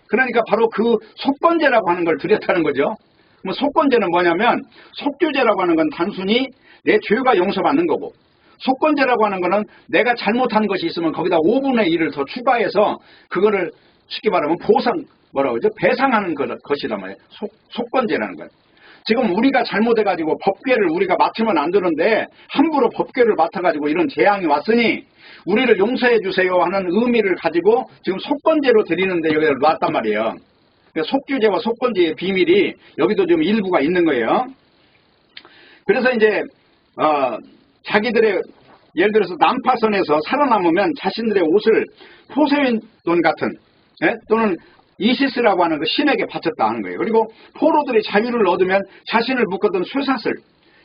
그러니까 바로 그 속건제라고 하는 걸 드렸다는 거죠. 그럼 속건제는 뭐냐면 속죄제라고 하는 건 단순히 내 죄가 용서받는 거고 속건제라고 하는 거는 내가 잘못한 것이 있으면 거기다 5분의 1을 더 추가해서 그거를 쉽게 말하면 뭐라고 그러죠? 배상하는 것이란 말이에요. 속건제라는 건. 지금 우리가 잘못해가지고 법궤를 우리가 맡으면 안 되는데 함부로 법궤를 맡아가지고 이런 재앙이 왔으니 우리를 용서해 주세요 하는 의미를 가지고 지금 속건제로 드리는데 여기다 놨단 말이에요. 속죄제와 속건제의 비밀이 여기도 좀 일부가 있는 거예요. 그래서 이제 자기들의 예를 들어서 난파선에서 살아남으면 자신들의 옷을 포세돈 같은 또는 이시스라고 하는 그 신에게 바쳤다 하는 거예요. 그리고 포로들이 자유를 얻으면 자신을 묶었던 쇠사슬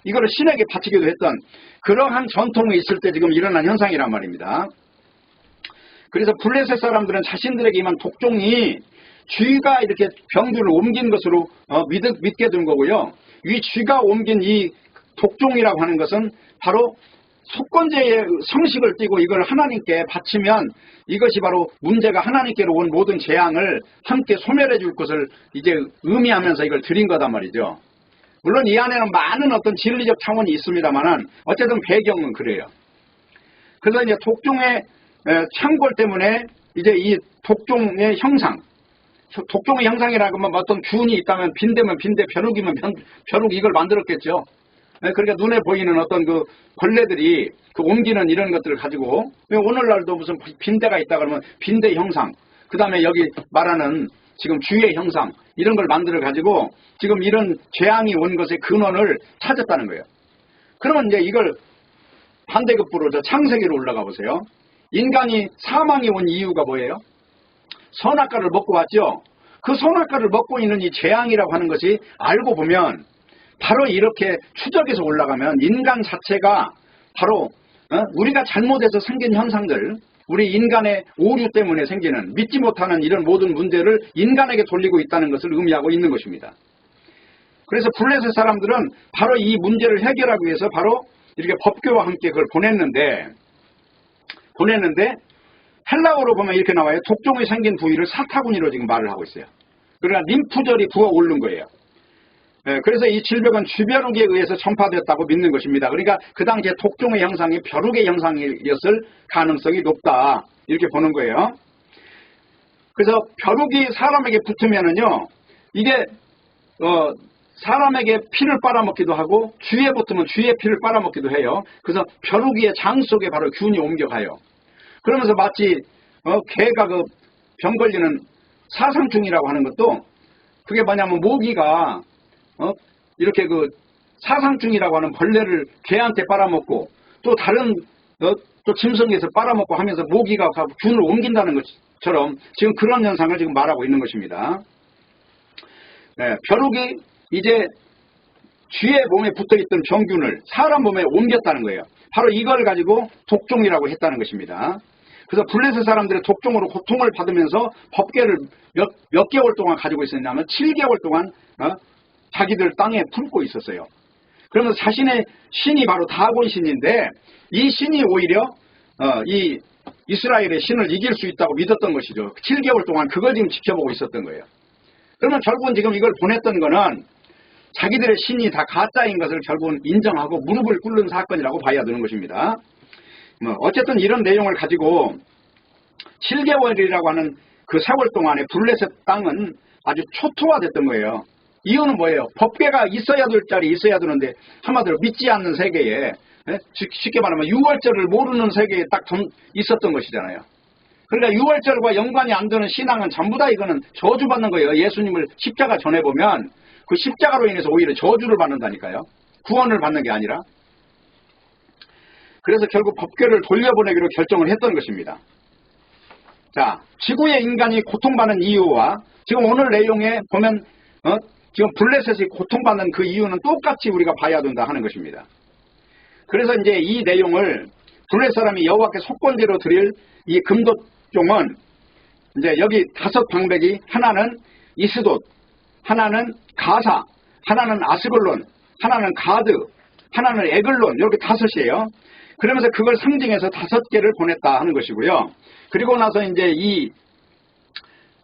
이거를 신에게 바치기도 했던 그러한 전통이 있을 때 지금 일어난 현상이란 말입니다. 그래서 블레셋 사람들은 자신들에게 임한 독종이 쥐가 이렇게 병들을 옮긴 것으로 믿게 된 거고요. 이 쥐가 옮긴 이 독종이라고 하는 것은 바로 속건제의 성식을 띠고 이걸 하나님께 바치면 이것이 바로 문제가 하나님께로 온 모든 재앙을 함께 소멸해 줄 것을 이제 의미하면서 이걸 드린 거단 말이죠. 물론 이 안에는 많은 어떤 진리적 차원이 있습니다만은 어쨌든 배경은 그래요. 그래서 이제 독종의 창궐 때문에 이제 이 독종의 형상, 독종의 형상이라고 하면 어떤 균이 있다면 빈대면 빈대, 벼룩이면 벼룩 이걸 만들었겠죠. 그러니까 눈에 보이는 어떤 그 벌레들이 그 옮기는 이런 것들을 가지고 오늘날도 무슨 빈대가 있다 그러면 빈대 형상, 그 다음에 여기 말하는 지금 주의 형상 이런 걸 만들어 가지고 지금 이런 재앙이 온 것의 근원을 찾았다는 거예요. 그러면 이제 이걸 반대급부로 저 창세기로 올라가 보세요. 인간이 사망이 온 이유가 뭐예요? 선악과를 먹고 왔죠. 그 선악과를 먹고 있는 이 재앙이라고 하는 것이 알고 보면 바로 이렇게 추적해서 올라가면 인간 자체가 바로 우리가 잘못해서 생긴 현상들, 우리 인간의 오류 때문에 생기는 믿지 못하는 이런 모든 문제를 인간에게 돌리고 있다는 것을 의미하고 있는 것입니다. 그래서 블레셋 사람들은 바로 이 문제를 해결하기 위해서 바로 이렇게 법궤와 함께 그걸 보냈는데 헬라어로 보면 이렇게 나와요. 독종이 생긴 부위를 사타구니로 지금 말을 하고 있어요. 그러니까 림프절이 부어 오른 거예요. 그래서 이 질병은 쥐벼룩에 의해서 전파되었다고 믿는 것입니다. 그러니까 그 당시에 독종의 형상이 벼룩의 형상이었을 가능성이 높다. 이렇게 보는 거예요. 그래서 벼룩이 사람에게 붙으면은요, 이게 사람에게 피를 빨아먹기도 하고 쥐에 붙으면 쥐의 피를 빨아먹기도 해요. 그래서 벼룩이의 장 속에 바로 균이 옮겨가요. 그러면서 마치 개가 그 병 걸리는 사상충이라고 하는 것도 그게 뭐냐면 모기가 이렇게 그 사상충이라고 하는 벌레를 개한테 빨아먹고 또 다른 또 짐승에서 빨아먹고 하면서 모기가 균을 옮긴다는 것처럼 지금 그런 현상을 지금 말하고 있는 것입니다. 벼룩이 이제 쥐의 몸에 붙어있던 병균을 사람 몸에 옮겼다는 거예요. 바로 이걸 가지고 독종이라고 했다는 것입니다. 그래서 블레셋 사람들의 독종으로 고통을 받으면서 법궤를 몇 개월 동안 가지고 있었냐면 7개월 동안 자기들 땅에 품고 있었어요. 그러면서 자신의 신이 바로 다곤 신인데 이 신이 오히려 이 이스라엘의 신을 이길 수 있다고 믿었던 것이죠. 7개월 동안 그걸 지금 지켜보고 있었던 거예요. 그러면 결국은 지금 이걸 보냈던 거는 자기들의 신이 다 가짜인 것을 결국은 인정하고 무릎을 꿇는 사건이라고 봐야 되는 것입니다. 어쨌든 이런 내용을 가지고 7개월이라고 하는 그 세월 동안에 블레셋 땅은 아주 초토화됐던 거예요. 이유는 뭐예요? 법궤가 있어야 될 자리 있어야 되는데 한마디로 믿지 않는 세계에, 쉽게 말하면 유월절을 모르는 세계에 딱 있었던 것이잖아요. 그러니까 유월절과 연관이 안 되는 신앙은 전부 다 이거는 저주받는 거예요. 예수님을 십자가 전해보면 그 십자가로 인해서 오히려 저주를 받는다니까요. 구원을 받는 게 아니라. 그래서 결국 법궤를 돌려보내기로 결정을 했던 것입니다. 자, 지구의 인간이 고통받는 이유와 지금 오늘 내용에 보면 지금 블레셋이 고통받는 그 이유는 똑같이 우리가 봐야 된다 하는 것입니다. 그래서 이제 이 내용을 블레셋 사람이 여호와께 속건제로 드릴 이 금도종은 이제 여기 5방백이 하나는 이스돗, 하나는 가사, 하나는 아스글론, 하나는 가드, 하나는 에글론 이렇게 5이에요. 그러면서 그걸 상징해서 5개를 보냈다 하는 것이고요. 그리고 나서 이제 이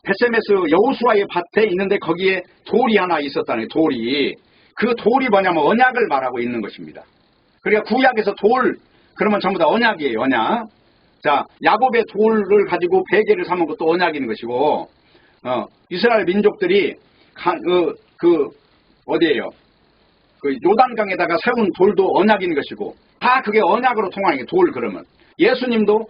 베세메스 여호수아의 밭에 있는데 거기에 돌이 하나 있었다는 돌이. 그 돌이 뭐냐면 언약을 말하고 있는 것입니다. 그러니까 구약에서 돌 그러면 전부 다 언약이에요. 언약. 자, 야곱의 돌을 가지고 베개를 삼은 것도 언약인 것이고 이스라엘 민족들이 어디에요? 그 요단강에다가 세운 돌도 언약인 것이고 다 그게 언약으로 통하는 게 돌. 그러면 예수님도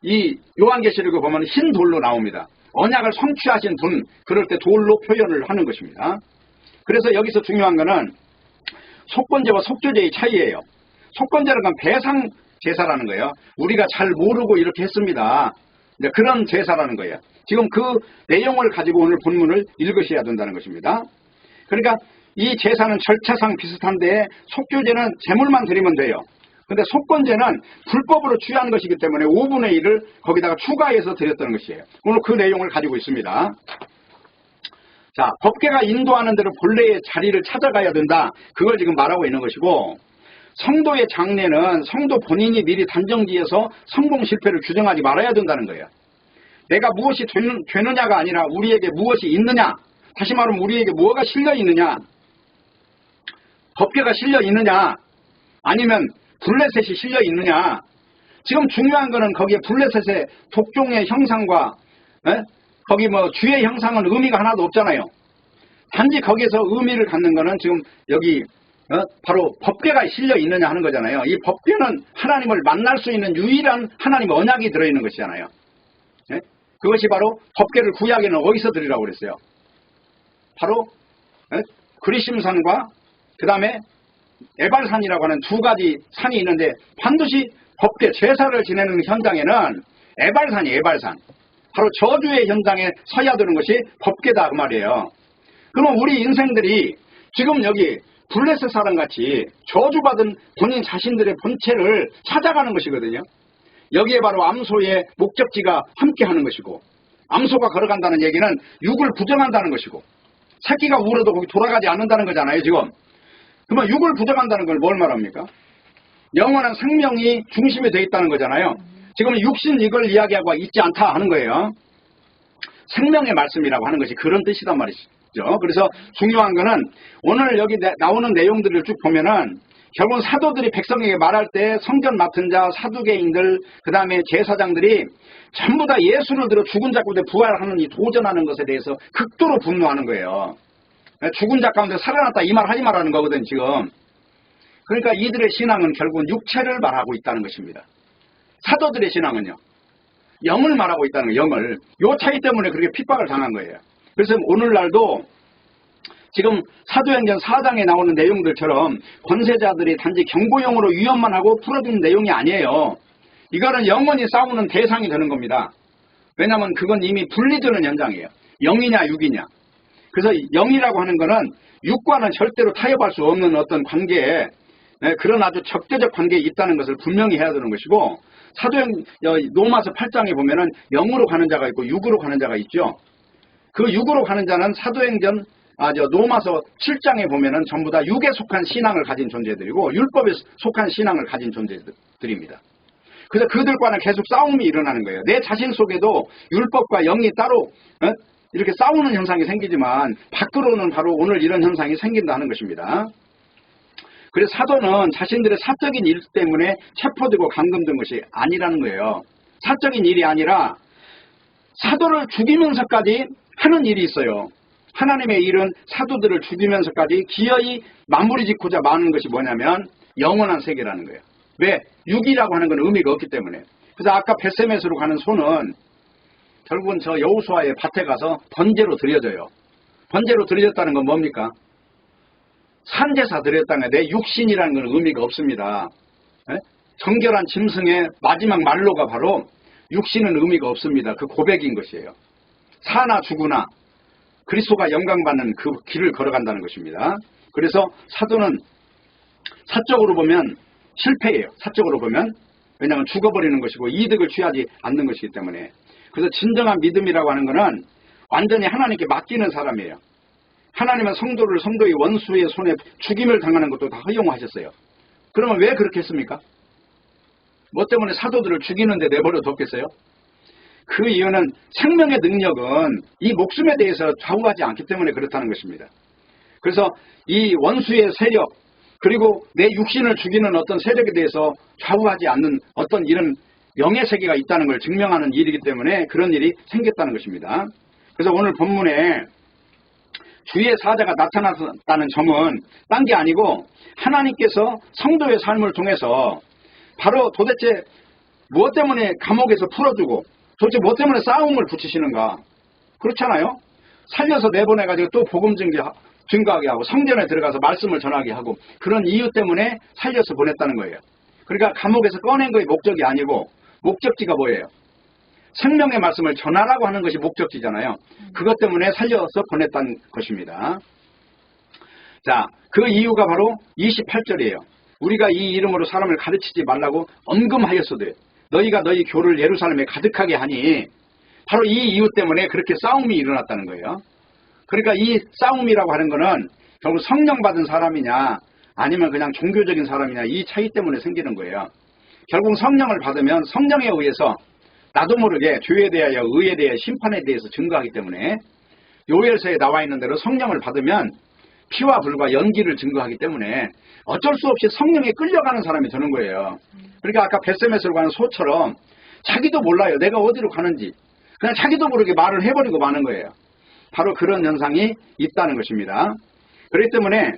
이 요한계시록을 보면 흰 돌로 나옵니다. 언약을 성취하신 분, 그럴 때 돌로 표현을 하는 것입니다. 그래서 여기서 중요한 거는 속건제와 속죄제의 차이예요. 속건제라는 건 배상 제사라는 거예요. 우리가 잘 모르고 이렇게 했습니다. 그런 제사라는 거예요. 지금 그 내용을 가지고 오늘 본문을 읽으셔야 된다는 것입니다. 그러니까 이 제사는 절차상 비슷한데 속죄제는 제물만 드리면 돼요. 근데 속건제는 불법으로 취한 것이기 때문에 5분의 1을 거기다가 추가해서 드렸다는 것이에요. 오늘 그 내용을 가지고 있습니다. 자, 법궤가 인도하는 대로 본래의 자리를 찾아가야 된다. 그걸 지금 말하고 있는 것이고 성도의 장례는 성도 본인이 미리 단정지어서 성공 실패를 규정하지 말아야 된다는 거예요. 내가 무엇이 되느냐가 아니라 우리에게 무엇이 있느냐. 다시 말하면 우리에게 무엇가 실려 있느냐. 법궤가 실려 있느냐 아니면 블레셋이 실려 있느냐. 지금 중요한 거는 거기에 블레셋의 독종의 형상과 거기 뭐 주의 형상은 의미가 하나도 없잖아요. 단지 거기에서 의미를 갖는 거는 지금 여기 바로 법궤가 실려 있느냐 하는 거잖아요. 이 법궤는 하나님을 만날 수 있는 유일한 하나님 언약이 들어있는 것이잖아요. 그것이 바로 법궤를 구약에는 어디서 드리라고 그랬어요? 바로 그리심산과 그 다음에 에발산이라고 하는 두 가지 산이 있는데 반드시 법궤 제사를 지내는 현장에는 에발산이 에발산 바로 저주의 현장에 서야 되는 것이 법궤다 그 말이에요. 그러면 우리 인생들이 지금 여기 블레셋 사람같이 저주받은 본인 자신들의 본체를 찾아가는 것이거든요. 여기에 바로 암소의 목적지가 함께하는 것이고, 암소가 걸어간다는 얘기는 육을 부정한다는 것이고, 새끼가 울어도 거기 돌아가지 않는다는 거잖아요 지금. 그러면 육을 부정한다는 걸 뭘 말합니까? 영원한 생명이 중심이 되어 있다는 거잖아요. 지금 육신 이걸 이야기하고 있지 않다 하는 거예요. 생명의 말씀이라고 하는 것이 그런 뜻이란 말이죠. 그래서 중요한 거는 오늘 여기 나오는 내용들을 쭉 보면은 결국은 사도들이 백성에게 말할 때 성전 맡은 자, 사두개인들, 그 다음에 제사장들이 전부 다 예수를 들어 죽은 자 가운데 부활하는 이 도전하는 것에 대해서 극도로 분노하는 거예요. 죽은 자 가운데 살아났다 이 말 하지 말라는 거거든 지금. 그러니까 이들의 신앙은 결국은 육체를 말하고 있다는 것입니다. 사도들의 신앙은요, 영을 말하고 있다는 거예요. 영을. 요 차이 때문에 그렇게 핍박을 당한 거예요. 그래서 오늘날도 지금 사도행전 4장에 나오는 내용들처럼 권세자들이 단지 경고용으로 위협만 하고 풀어주는 내용이 아니에요. 이거는 영원히 싸우는 대상이 되는 겁니다. 왜냐하면 그건 이미 분리되는 현장이에요. 영이냐 육이냐. 그래서 영이라고 하는 거는 육과는 절대로 타협할 수 없는 어떤 관계에 그런 아주 적대적 관계에 있다는 것을 분명히 해야 되는 것이고, 로마서 8장에 보면은 영으로 가는 자가 있고 육으로 가는 자가 있죠. 그 육으로 가는 자는 로마서 7장에 보면은 전부 다 육에 속한 신앙을 가진 존재들이고 율법에 속한 신앙을 가진 존재들입니다. 그래서 그들과는 계속 싸움이 일어나는 거예요. 내 자신 속에도 율법과 영이 따로 이렇게 싸우는 현상이 생기지만 밖으로는 바로 오늘 이런 현상이 생긴다는 것입니다. 그래서 사도는 자신들의 사적인 일 때문에 체포되고 감금된 것이 아니라는 거예요. 사적인 일이 아니라 사도를 죽이면서까지 하는 일이 있어요. 하나님의 일은 사도들을 죽이면서까지 기어이 마무리 짓고자 많은 것이 뭐냐면 영원한 세계라는 거예요. 왜? 육이라고 하는 건 의미가 없기 때문에. 그래서 아까 벳세메스로 가는 소는 결국은 저 여호수아의 밭에 가서 번제로 드려져요. 번제로 드려졌다는 건 뭡니까? 산제사 드렸다는 내 육신이라는 건 의미가 없습니다. 정결한 짐승의 마지막 말로가 바로 육신은 의미가 없습니다. 그 고백인 것이에요. 사나 죽으나 그리스도가 영광받는 그 길을 걸어간다는 것입니다. 그래서 사도는 사적으로 보면 실패예요. 사적으로 보면. 왜냐하면 죽어버리는 것이고 이득을 취하지 않는 것이기 때문에. 그래서 진정한 믿음이라고 하는 것은 완전히 하나님께 맡기는 사람이에요. 하나님은 성도를 성도의 원수의 손에 죽임을 당하는 것도 다 허용하셨어요. 그러면 왜 그렇게 했습니까? 뭐 때문에 사도들을 죽이는데 내버려 뒀겠어요? 그 이유는 생명의 능력은 이 목숨에 대해서 좌우하지 않기 때문에 그렇다는 것입니다. 그래서 이 원수의 세력 그리고 내 육신을 죽이는 어떤 세력에 대해서 좌우하지 않는 어떤 이런 영의 세계가 있다는 걸 증명하는 일이기 때문에 그런 일이 생겼다는 것입니다. 그래서 오늘 본문에 주의 사자가 나타났다는 점은 딴 게 아니고 하나님께서 성도의 삶을 통해서 바로 도대체 무엇 때문에 감옥에서 풀어주고 도대체 무엇 때문에 싸움을 붙이시는가. 그렇잖아요. 살려서 내보내가지고 또 복음 증거하게 하고 성전에 들어가서 말씀을 전하게 하고 그런 이유 때문에 살려서 보냈다는 거예요. 그러니까 감옥에서 꺼낸 거의 목적이 아니고 목적지가 뭐예요? 생명의 말씀을 전하라고 하는 것이 목적지잖아요. 그것 때문에 살려서 보냈다는 것입니다. 자, 그 이유가 바로 28절이에요. 우리가 이 이름으로 사람을 가르치지 말라고 엄금하였어도 너희가 너희 교를 예루살렘에 가득하게 하니 바로 이 이유 때문에 그렇게 싸움이 일어났다는 거예요. 그러니까 이 싸움이라고 하는 거는 결국 성령 받은 사람이냐 아니면 그냥 종교적인 사람이냐 이 차이 때문에 생기는 거예요. 결국 성령을 받으면 성령에 의해서 나도 모르게 죄에 대하여 의에 대하여 심판에 대해서 증거하기 때문에 요엘서에 나와 있는 대로 성령을 받으면 피와 불과 연기를 증거하기 때문에 어쩔 수 없이 성령에 끌려가는 사람이 되는 거예요. 그러니까 아까 벳세메스로 가는 소처럼 자기도 몰라요. 내가 어디로 가는지. 그냥 자기도 모르게 말을 해버리고 마는 거예요. 바로 그런 현상이 있다는 것입니다. 그렇기 때문에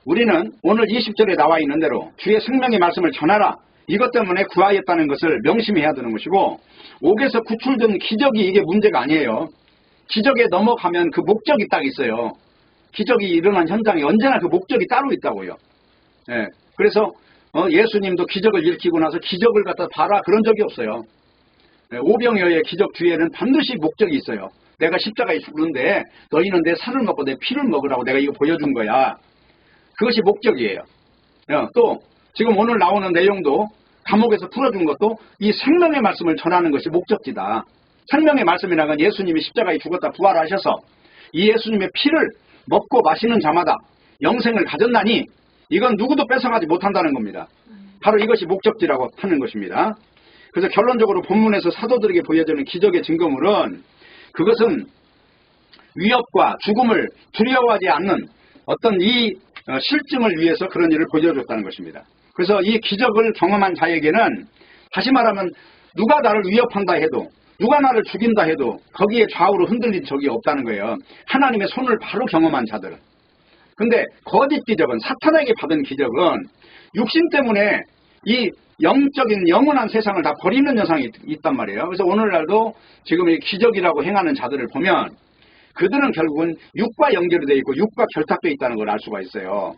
우리는 오늘 20절에 나와 있는 대로 주의 생명의 말씀을 전하라. 이것 때문에 구하였다는 것을 명심해야 되는 것이고, 옥에서 구출된 기적이 이게 문제가 아니에요. 기적에 넘어가면 그 목적이 딱 있어요. 기적이 일어난 현장에 언제나 그 목적이 따로 있다고요. 예, 그래서 예수님도 기적을 일으키고 나서 기적을 갖다 봐라 그런 적이 없어요. 예, 오병이어의 기적 뒤에는 반드시 목적이 있어요. 내가 십자가에 죽는데 너희는 내 살을 먹고 내 피를 먹으라고 내가 이거 보여준 거야. 그것이 목적이에요. 또 지금 오늘 나오는 내용도 감옥에서 풀어준 것도 이 생명의 말씀을 전하는 것이 목적지다. 생명의 말씀이라는 건 예수님이 십자가에 죽었다 부활하셔서 이 예수님의 피를 먹고 마시는 자마다 영생을 가졌나니 이건 누구도 뺏어가지 못한다는 겁니다. 바로 이것이 목적지라고 하는 것입니다. 그래서 결론적으로 본문에서 사도들에게 보여주는 기적의 증거물은 그것은 위협과 죽음을 두려워하지 않는 어떤 이 실증을 위해서 그런 일을 보여줬다는 것입니다. 그래서 이 기적을 경험한 자에게는 다시 말하면 누가 나를 위협한다 해도 누가 나를 죽인다 해도 거기에 좌우로 흔들린 적이 없다는 거예요. 하나님의 손을 바로 경험한 자들은. 근데 거짓 기적은, 사탄에게 받은 기적은 육신 때문에 이 영적인 영원한 세상을 다 버리는 현상이 있단 말이에요. 그래서 오늘날도 지금 이 기적이라고 행하는 자들을 보면 그들은 결국은 육과 연결이 되어 있고 육과 결탁되어 있다는 걸 알 수가 있어요.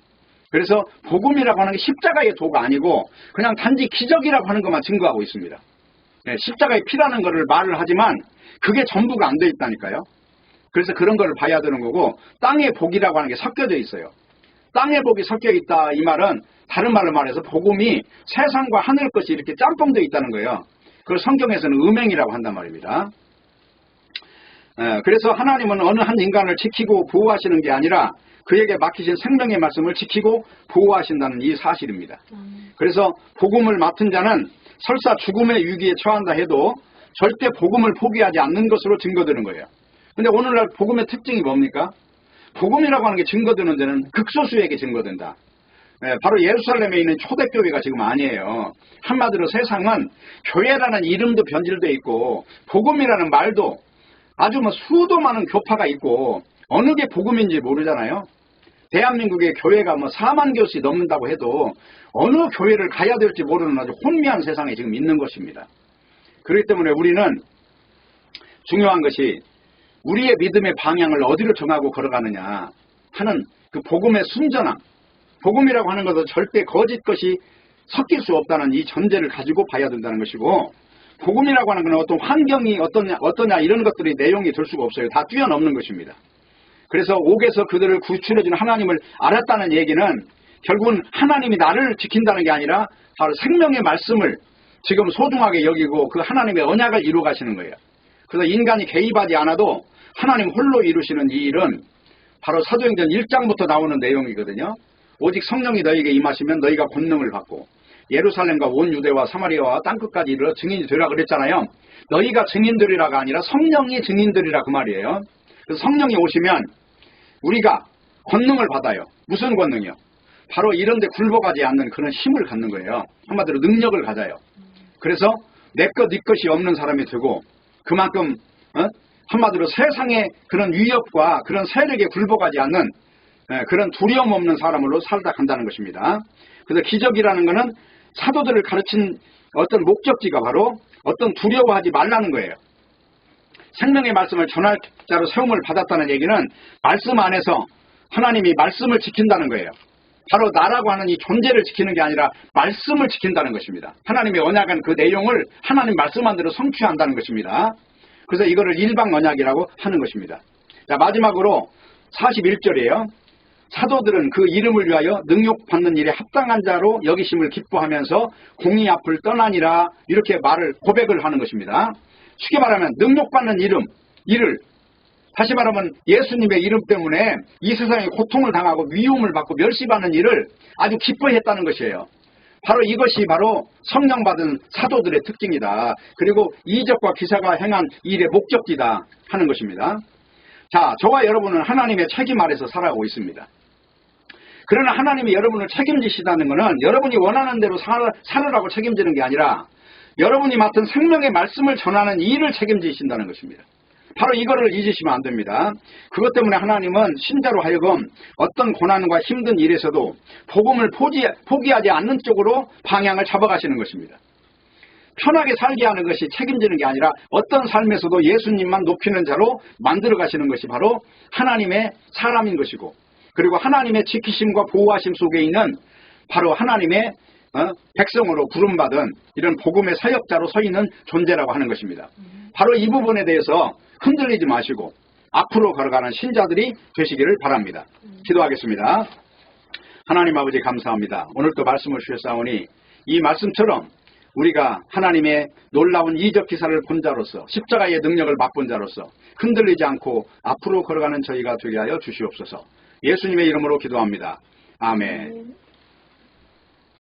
그래서 복음이라고 하는 게 십자가의 도가 아니고 그냥 단지 기적이라고 하는 것만 증거하고 있습니다. 네, 십자가의 피라는 것을 말을 하지만 그게 전부가 안 돼 있다니까요. 그래서 그런 걸 봐야 되는 거고, 땅의 복이라고 하는 게 섞여져 있어요. 땅의 복이 섞여 있다 이 말은 다른 말로 말해서 복음이 세상과 하늘 것이 이렇게 짬뽕되어 있다는 거예요. 그걸 성경에서는 음행이라고 한단 말입니다. 그래서 하나님은 어느 한 인간을 지키고 보호하시는 게 아니라 그에게 맡기신 생명의 말씀을 지키고 보호하신다는 이 사실입니다. 그래서 복음을 맡은 자는 설사 죽음의 위기에 처한다 해도 절대 복음을 포기하지 않는 것으로 증거되는 거예요. 근데 오늘날 복음의 특징이 뭡니까? 복음이라고 하는 게 증거되는 데는 극소수에게 증거된다. 바로 예루살렘에 있는 초대교회가 지금 아니에요. 한마디로 세상은 교회라는 이름도 변질되어 있고 복음이라는 말도 아주 수도 많은 교파가 있고 어느 게 복음인지 모르잖아요. 대한민국의 교회가 4만 교씩 넘는다고 해도 어느 교회를 가야 될지 모르는 아주 혼미한 세상에 지금 있는 것입니다. 그렇기 때문에 우리는 중요한 것이 우리의 믿음의 방향을 어디로 정하고 걸어가느냐 하는 그 복음의 순전함, 복음이라고 하는 것은 절대 거짓 것이 섞일 수 없다는 이 전제를 가지고 봐야 된다는 것이고, 복음이라고 하는 것은 어떤 환경이 어떠냐 이런 것들이 내용이 될 수가 없어요. 다 뛰어넘는 것입니다. 그래서 옥에서 그들을 구출해주는 하나님을 알았다는 얘기는 결국은 하나님이 나를 지킨다는 게 아니라 바로 생명의 말씀을 지금 소중하게 여기고 그 하나님의 언약을 이루어 가시는 거예요. 그래서 인간이 개입하지 않아도 하나님 홀로 이루시는 이 일은 바로 사도행전 1장부터 나오는 내용이거든요. 오직 성령이 너희에게 임하시면 너희가 권능을 받고 예루살렘과 온 유대와 사마리아와 땅끝까지 이르러 증인이 되라 그랬잖아요. 너희가 증인들이라가 아니라 성령이 증인들이라 그 말이에요. 그래서 성령이 오시면 우리가 권능을 받아요. 무슨 권능이요? 바로 이런 데 굴복하지 않는 그런 힘을 갖는 거예요. 한마디로 능력을 가져요. 그래서 내 것, 네 것이 없는 사람이 되고 그만큼 한마디로 세상의 그런 위협과 그런 세력에 굴복하지 않는 그런 두려움 없는 사람으로 살다 간다는 것입니다. 그래서 기적이라는 것은 사도들을 가르친 어떤 목적지가 바로 어떤 두려워하지 말라는 거예요. 생명의 말씀을 전할 자로 세움을 받았다는 얘기는 말씀 안에서 하나님이 말씀을 지킨다는 거예요. 바로 나라고 하는 이 존재를 지키는 게 아니라 말씀을 지킨다는 것입니다. 하나님의 언약은 그 내용을 하나님 말씀 안대로 성취한다는 것입니다. 그래서 이거를 일방 언약이라고 하는 것입니다. 자, 마지막으로 41절이에요. 사도들은 그 이름을 위하여 능욕받는 일에 합당한 자로 여기심을 기뻐하면서 공의 앞을 떠나니라 이렇게 고백을 하는 것입니다. 쉽게 말하면 능욕받는 일을 다시 말하면 예수님의 이름 때문에 이 세상에 고통을 당하고 미움을 받고 멸시받는 일을 아주 기뻐했다는 것이에요. 바로 이것이 바로 성령 받은 사도들의 특징이다. 그리고 이적과 기사가 행한 일의 목적지다 하는 것입니다. 자, 저와 여러분은 하나님의 책임 아래서 살아가고 있습니다. 그러나 하나님이 여러분을 책임지시다는 것은 여러분이 원하는 대로 살으라고 책임지는 게 아니라 여러분이 맡은 생명의 말씀을 전하는 일을 책임지신다는 것입니다. 바로 이거를 잊으시면 안 됩니다. 그것 때문에 하나님은 신자로 하여금 어떤 고난과 힘든 일에서도 복음을 포기하지 않는 쪽으로 방향을 잡아가시는 것입니다. 편하게 살게 하는 것이 책임지는 게 아니라 어떤 삶에서도 예수님만 높이는 자로 만들어 가시는 것이 바로 하나님의 사람인 것이고, 그리고 하나님의 지키심과 보호하심 속에 있는 바로 하나님의 백성으로 부름받은 이런 복음의 사역자로 서 있는 존재라고 하는 것입니다. 바로 이 부분에 대해서 흔들리지 마시고 앞으로 걸어가는 신자들이 되시기를 바랍니다. 기도하겠습니다. 하나님 아버지 감사합니다. 오늘도 말씀을 주셨사오니 이 말씀처럼 우리가 하나님의 놀라운 이적 기사를 본 자로서, 십자가의 능력을 맛본 자로서 흔들리지 않고 앞으로 걸어가는 저희가 되게 하여 주시옵소서. 예수님의 이름으로 기도합니다. 아멘.